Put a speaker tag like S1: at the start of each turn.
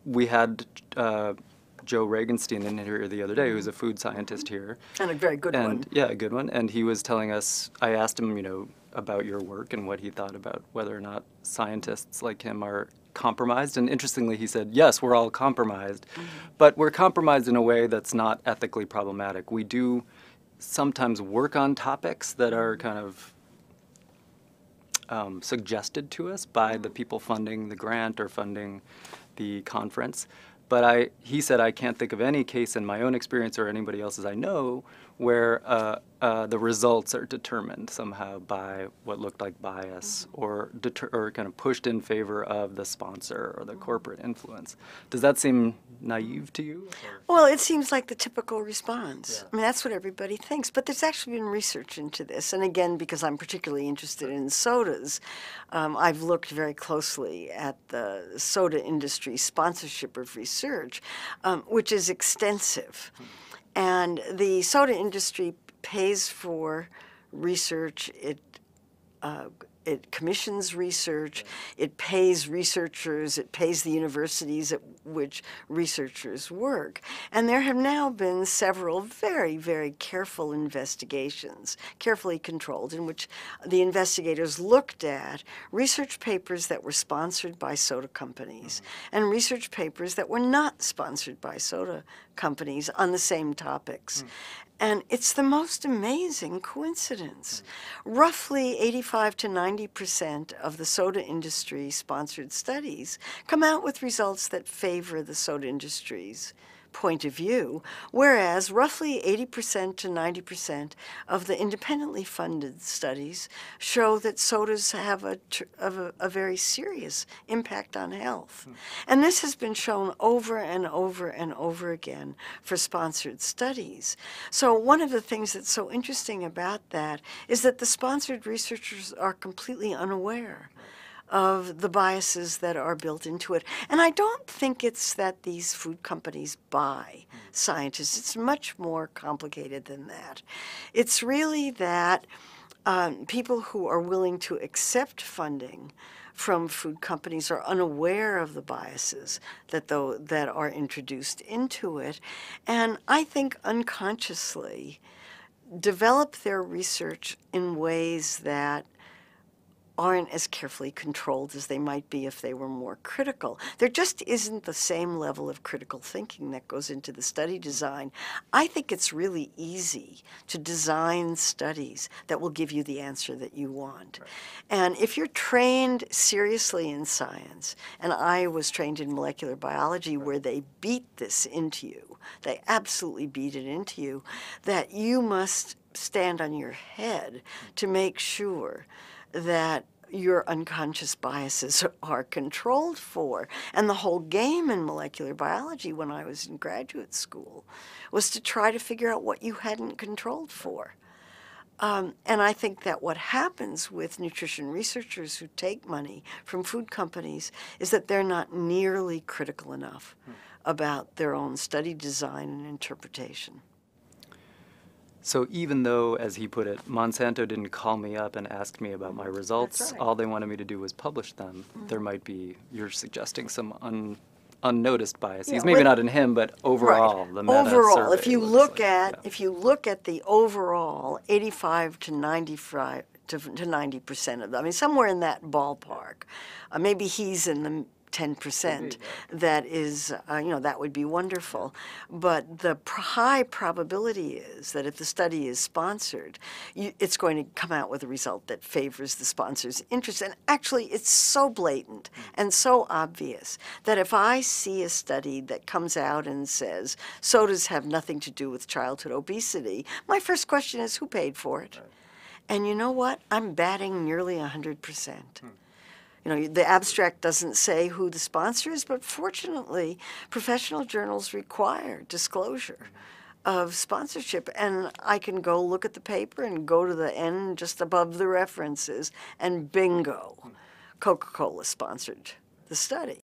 S1: we had Joe Regenstein in here the other day, who's a food scientist here.
S2: And a very good one.
S1: Yeah, a good one. And he was telling us, I asked him, about your work and what he thought about whether or not scientists like him are compromised. And interestingly, he said, yes, we're all compromised, but we're compromised in a way that's not ethically problematic. We do sometimes work on topics that are kind of suggested to us by the people funding the grant or funding the conference. But he said, I can't think of any case in my own experience or anybody else's I know where the results are determined somehow by what looked like bias or kind of pushed in favor of the sponsor or the corporate influence. Does that seem naive to you?
S2: Well, it seems like the typical response. Yeah. I mean, that's what everybody thinks. But there's actually been research into this. And again, because I'm particularly interested in sodas, I've looked very closely at the soda industry sponsorship of research, which is extensive. And the soda industry pays for research. It commissions research, it pays researchers, it pays the universities at which researchers work. And there have now been several very, very careful investigations, carefully controlled, in which the investigators looked at research papers that were sponsored by soda companies and research papers that were not sponsored by soda companies on the same topics. And it's the most amazing coincidence. Roughly 85 to 90% of the soda industry sponsored studies come out with results that favor the soda industry's point of view, whereas roughly 80% to 90% of the independently funded studies show that sodas have a very serious impact on health. And this has been shown over and over and over again for sponsored studies. So one of the things that's so interesting about that is that the sponsored researchers are completely unaware of the biases that are built into it. And I don't think it's that these food companies buy scientists. It's much more complicated than that. It's really that people who are willing to accept funding from food companies are unaware of the biases that are introduced into it, and I think unconsciously develop their research in ways that aren't as carefully controlled as they might be if they were more critical. There just isn't the same level of critical thinking that goes into the study design. I think it's really easy to design studies that will give you the answer that you want. Right. And if you're trained seriously in science, and I was trained in molecular biology where they beat this into you, they absolutely beat it into you, that you must stand on your head to make sure that your unconscious biases are controlled for. And the whole game in molecular biology when I was in graduate school was to try to figure out what you hadn't controlled for. And I think that what happens with nutrition researchers who take money from food companies is that they're not nearly critical enough about their own study design and interpretation.
S1: So even though, as he put it, Monsanto didn't call me up and ask me about my results, all they wanted me to do was publish them, there might be, you're suggesting, some unnoticed biases. Maybe not in him, but overall, the meta
S2: overall,
S1: survey
S2: if you look at the overall 85 to 95 to 90% of them, I mean, somewhere in that ballpark, maybe he's in the 10%, that is, that would be wonderful. But the high probability is that if the study is sponsored, it's going to come out with a result that favors the sponsor's interest. And actually, it's so blatant and so obvious that if I see a study that comes out and says sodas have nothing to do with childhood obesity, my first question is, who paid for it? Right. And you know what? I'm batting nearly 100%. The abstract doesn't say who the sponsor is, but fortunately, professional journals require disclosure of sponsorship. And I can go look at the paper and go to the end just above the references, and bingo, Coca-Cola sponsored the study.